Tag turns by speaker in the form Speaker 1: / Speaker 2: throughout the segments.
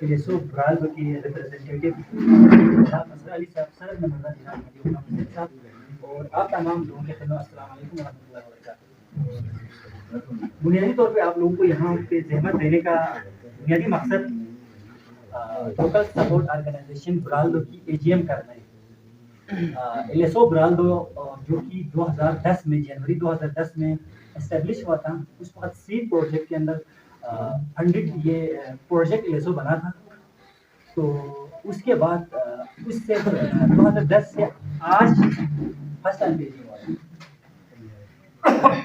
Speaker 1: Ileso Braldo की representative जनाब असर अली साहब, सनद नंबर जनाब मजीद मोहम्मद साहब और आप तमाम लोगों के खिदमत अस्सलाम वालेकुम वरहमतुल्लाहि वबरकातुहू। बुनियादी तौर पे आप लोगों को यहाँ पे जहमत देने का बुनियादी मकसद लोकल सपोर्ट ऑर्गेनाइजेशन ब्राल्डो की एजीएम करना है। एलेसो ब्राल्डो जो कि 2010 में जनवरी 2010 में एस्टेब्लिश हुआ था, उस वक्त सीड प्रोजेक्ट के अंदर फंडेड ये प्रोजेक्ट एलेसो बना था। तो उसके बाद उससे 2010 से आज फर्स्ट टाइम भेजी हुआ है।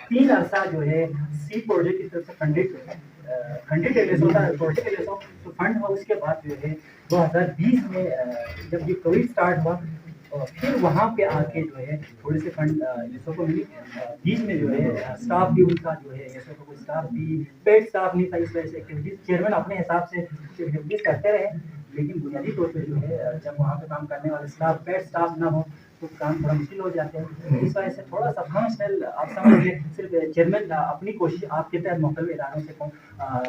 Speaker 1: 3 अरसा जो है सी प्रोजेक्ट की तरफ से फंडेड एलेसो था, प्रोजेक्ट एलेसो तो फंड हुआ। उसके बाद जो है 2020 में जब ये कोविड स्टार्ट हुआ और फिर वहाँ पे आके जो है थोड़े से फंड एलेसो को मिली। बीच में जो है स्टाफ भी उनका जो है एलेसो का कोई स्टाफ भी पेड स्टाफ नहीं था, इस वजह से एक्टिविटीज चेयरमैन अपने हिसाब से एक्टिविटीज करते रहे। लेकिन बुनियादी तौर पे जो है जब वहाँ पे काम करने वाले स्टाफ पेड स्टाफ ना हो तो काम थोड़ा मुश्किल हो जाते हैं। इस वजह से थोड़ा सा फंक्शनल आप समझ लीजिए, सिर्फ चेयरमैन अपनी कोशिश आपके तहत मुख्तलिफ इदारों से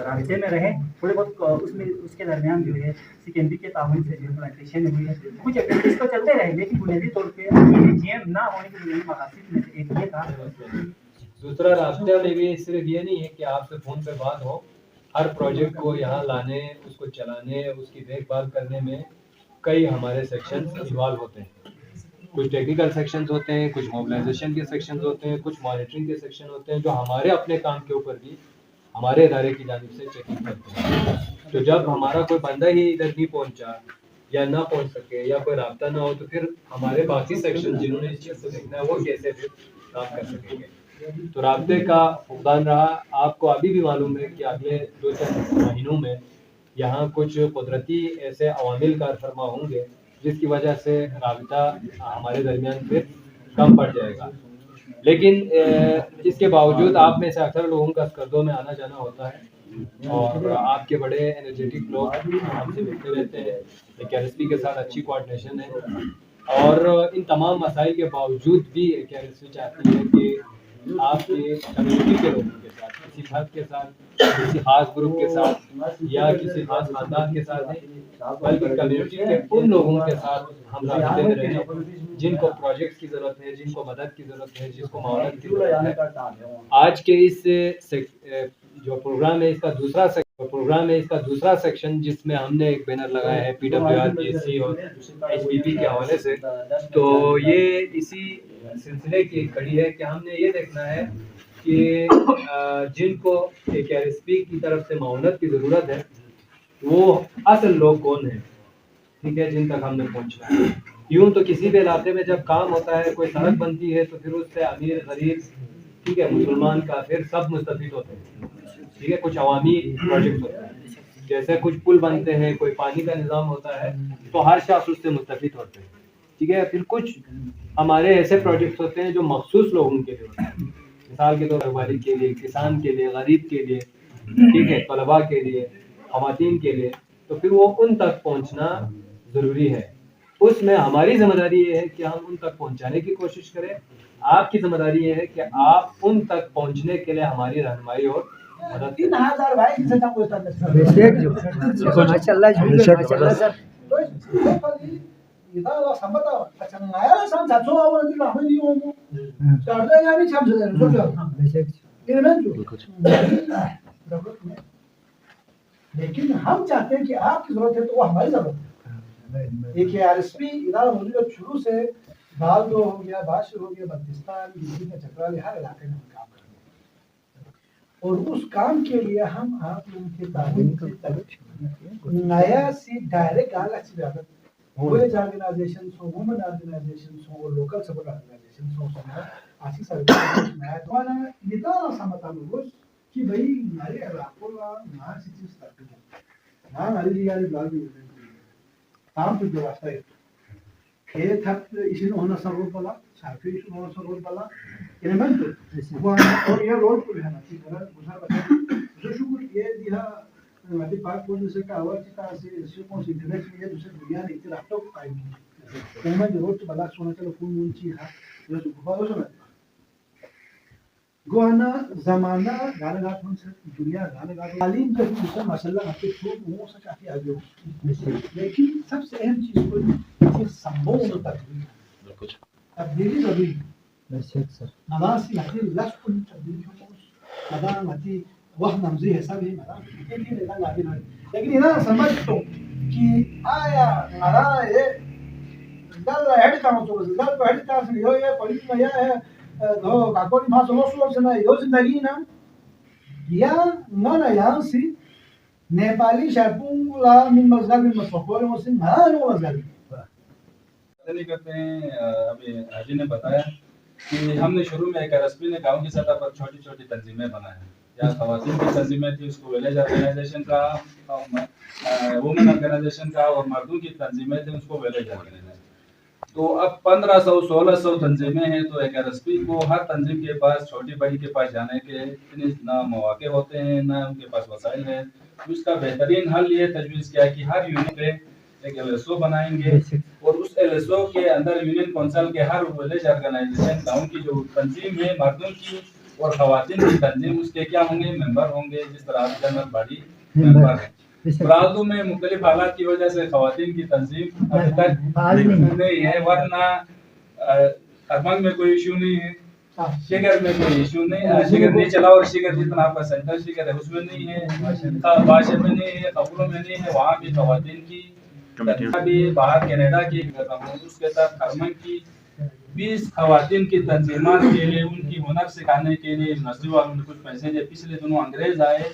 Speaker 1: राबते में रहे, थोड़े बहुत उसमें उसके दरमियान जो है सिकंदरी के ताउन से जो इम्प्लीमेंटेशन हुई है, कुछ एक्टिविटीज तो चलते रहे। लेकिन बुनियादी तौर पर जीएम ना होने के बुनियादी मकासद में से एक ये था।
Speaker 2: दूसरा रास्ता में भी सिर्फ ये नहीं है कि आपसे फ़ोन पे बात हो, हर प्रोजेक्ट को यहाँ लाने, उसको चलाने, उसकी देखभाल करने में कई हमारे सेक्शंस इन्वॉल्व होते हैं। कुछ टेक्निकल सेक्शंस होते हैं, कुछ मोबिलाइजेशन के सेक्शंस होते हैं, कुछ मॉनिटरिंग के सेक्शन होते हैं जो हमारे अपने काम के ऊपर भी हमारे इदारे की जानिब से चेकिंग करते हैं। तो जब हमारा कोई बंदा ही इधर नहीं पहुँचा या ना पहुँच सके या कोई रास्ता ना हो तो फिर हमारे बाकी सेक्शन जिन्होंने इस चीज़ को देखना है वो कैसे फिर काम कर सकेंगे। तो रास्ते का फुकदान रहा। आपको अभी भी मालूम है कि अगले 2-4 महीनों में यहाँ कुछ कुदरती ऐसे अवामिल कार फरमा होंगे जिसकी वजह से राबिता हमारे दरमियान फिर कम पड़ जाएगा। लेकिन इसके बावजूद आप में से अक्सर लोगों का स्कर्दों में आना जाना होता है और आपके बड़े एनर्जेटिक लोग हमसे मिलते रहते हैं। KRSP के साथ अच्छी कोऑर्डिनेशन है और इन तमाम मसाइल के बावजूद भी KRSP चाहती है कि आपके कम्युनिटी के लोगों के साथ, किसी फर्द के साथ, किसी खास ग्रुप के साथ या किसी खास खानदान के साथ नहीं, बल्कि कम्युनिटी के उन लोगों के साथ हम राबते में रहें जिनको प्रोजेक्ट्स की ज़रूरत है, जिनको मदद की ज़रूरत है, जिसको मावनत की ज़रूरत है। आज के इस जो प्रोग्राम है इसका दूसरा सेक्शन जिसमें हमने एक बैनर लगाया है PWR PSC और HPP के हवाले से, तो ये इसी सिलसिले की कड़ी है कि हमने ये देखना है कि जिनको KRSP की तरफ से मावनत की ज़रूरत है वो असल लोग कौन है, ठीक है, जिन तक हमने पहुंचना है। यूं तो किसी भी इलाके में जब काम होता है, कोई सड़क बनती है तो फिर उससे अमीर गरीब, ठीक है, मुसलमान काफिर सब मुस्तफिद होते हैं, ठीक है। कुछ अवामी प्रोजेक्ट होते हैं, जैसे कुछ पुल बनते हैं, कोई पानी का निज़ाम होता है तो हर शख्स उससे मुस्तफिद होते हैं, ठीक है। फिर कुछ हमारे ऐसे प्रोजेक्ट्स होते हैं जो मखसूस लोगों के लिए होते हैं, मिसाल के तौर पर वालिद के लिए, किसान के लिए, गरीब के लिए, ठीक है, तलबा के लिए, ख़वातीन के लिए। तो फिर वो उन तक पहुंचना ज़रूरी है। उसमें हमारी जिम्मेदारी ये है कि हम उन तक पहुंचाने की कोशिश करें। आपकी जिम्मेदारी ये है कि आप उन तक पहुंचने के लिए हमारी रहनुमाई और मदद करें।
Speaker 3: 3000 भाई माशाल्लाह सर 이다가 삼바다 가창나야 산 잡소하고 있는 거 아무리 오고 자르다 야니 참 저는 소죠 이러면 लेकिन हम चाहते हैं कि आपकी जरूरत है तो वो हमारी जरूरत है। एक KRSP इदारा मौजूद शुरू से बालदो हो गया, बाशिर हो गया, बल्तिस्तान, गिलगित का चक्राली हर इलाके में काम कर रहे हैं और उस काम के लिए हम आप लोगों के तालीम से नया सी डायरेक्ट अलग से ज्यादा विलेज ऑर्गेनाइजेशन हो, वुमेन ऑर्गेनाइजेशन हो, लोकल सपोर्ट ऑर्गेनाइजेशन हो, ऐसी सर्विस नया द्वारा निदान समता लोग कि भाई हमारे इलाकों में ना चीज़ स्टार्ट है ना हमारी जिगारी ब्लॉग भी काम तो व्यवस्था है खेत हक इसी ने होना सब रोड वाला साफी इसी होना सब रोड वाला इन्हें तो वो और ये रोड को है ना कि अगर गुजर बता जो शुक्र ये दिया मध्य पार्क पुलिस से का आवाज का से सुपो से इंटरनेट में ये दूसरे दुनिया ने इतना तो पाएंगे उनमें जो रोड वाला सोना चलो फुल मुंची है जो गुफा हो सुना گوہنا زمانہ گانا گات ہوں سے دنیا گانا گات تعلیم جو ہے ماشاءاللہ آپ کے چھوٹ وہ سے کافی آگے ہو لیکن سب سے اہم چیز کو یہ سمبھو میں تبدیلی ضروری ہے نواسی ہتی لفظ کو تبدیلی ہو مدان ہتی وہ نمزی حساب ہے مدان یہ لینا لاگی ہے لیکن یہ سمجھ تو کہ آیا مرا یہ دل ہیڈ کام تو دل کو ہیڈ کام سے یہ پولیس میں یہ ہے no, kakori maso no solo na yo zindagi na ya ngana yang si Nepali shapung la min mazhab min masfaqor mo sin na no mazhab
Speaker 4: نہیں کرتے ہیں ابھی حاجی نے بتایا کہ ہم نے شروع میں ایک رسپی نے گاؤں کی سطح پر چھوٹی چھوٹی تنظیمیں بنائیں یا خواتین کی تنظیمیں تھی اس کو ولیج آرگنائزیشن کا وومن آرگنائزیشن کا اور مردوں کی تنظیمیں تھیں اس کو ولیج آرگنائزیشن تو اب 1500-1600 تنظیمیں ہیں تو ایک ایس پی کو ہر تنظیم کے پاس چھوٹی بڑی کے پاس جانے کے اتنے نہ مواقع ہوتے ہیں نہ ان کے پاس وسائل ہیں اس کا بہترین حل یہ تجویز کیا کہ ہر یونٹ پہ ایک ایل ایس او بنائیں گے اور اس ایل ایس او کے اندر یونین کونسل کے ہر ولیج آرگنائزیشن گاؤں کی جو تنظیم ہے مردوں کی اور خواتین کی تنظیم اس کے کیا ہوں گے ممبر ہوں گے جس طرح جنرل باڈی ممبر ہیں برازو میں مختلف حالات کی وجہ سے خواتین کی تنظیم ابھی تک نہیں ہے ورنہ ارمنگ میں کوئی ایشو نہیں ہے شگر میں کوئی ایشو نہیں ہے شگر نہیں چلا اور شگر جتنا آپ کا سینٹر شگر ہے اس میں نہیں ہے باشے میں نہیں ہے قبروں میں نہیں ہے وہاں بھی خواتین کی بھی باہر کینیڈا کی اس کے ساتھ ارمنگ کی 20 خواتین کی تنظیمات کے لیے ان کی ہنر سکھانے کے لیے یونیورسٹی والوں نے کچھ پیسے دیے پچھلے دنوں انگریز آئے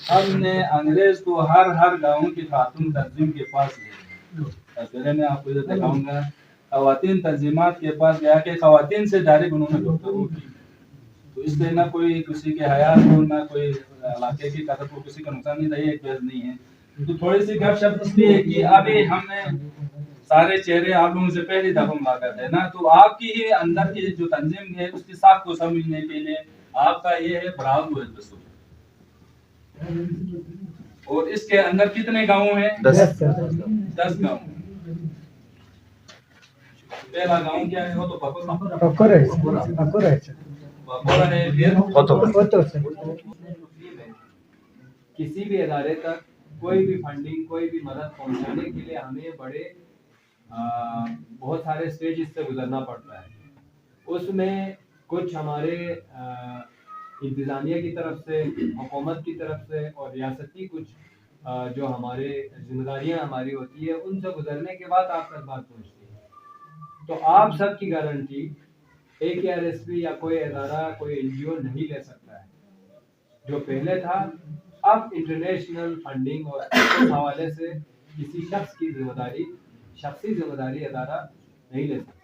Speaker 4: ہم نے انگریز کو ہر گاؤں کی خاتون تنظیم کے پاس لے میں آپ کو یہ دکھاؤں گا خواتین تنظیمات کے پاس گیا کہ خواتین سے ڈائریکٹ انہوں نے گفتگو کی تو اس لیے نہ کوئی کسی کے حیات کو نہ کوئی علاقے کی طرف کو کسی کا نقصان نہیں رہی ایک بیز نہیں ہے تو تھوڑی سی گپ شپ اس لیے کہ ابھی ہم نے سارے چہرے آپ لوگوں سے پہلی دفعہ ملاقات ہے نا تو آپ کی ہی اندر کی جو تنظیم ہے اس کی ساخت کو سمجھنے کے لیے آپ کا یہ ہے براؤ اور اس کے اندر کتنے گاؤں ہیں 10 گاؤں پہلا گاؤں کیا ہے وہ تو پکور ہے
Speaker 2: کسی بھی ادارے تک کوئی بھی فنڈنگ کوئی بھی مدد پہنچانے کے لیے ہمیں بڑے بہت سارے اسٹیجز سے گزرنا پڑتا ہے اس میں کچھ ہمارے انتظامیہ کی طرف سے حکومت کی طرف سے اور ریاستی کچھ جو ہمارے ذمہ داریاں ہماری ہوتی ہے ان سے گزرنے کے بعد آپ تک بات پہنچتی ہے تو آپ سب کی گارنٹی ایک آر ایس پی یا کوئی ادارہ کوئی این جی او نہیں لے سکتا ہے جو پہلے تھا اب انٹرنیشنل فنڈنگ اور اس حوالے سے کسی شخص کی ذمہ داری شخصی ذمہ داری ادارہ نہیں لے سکتا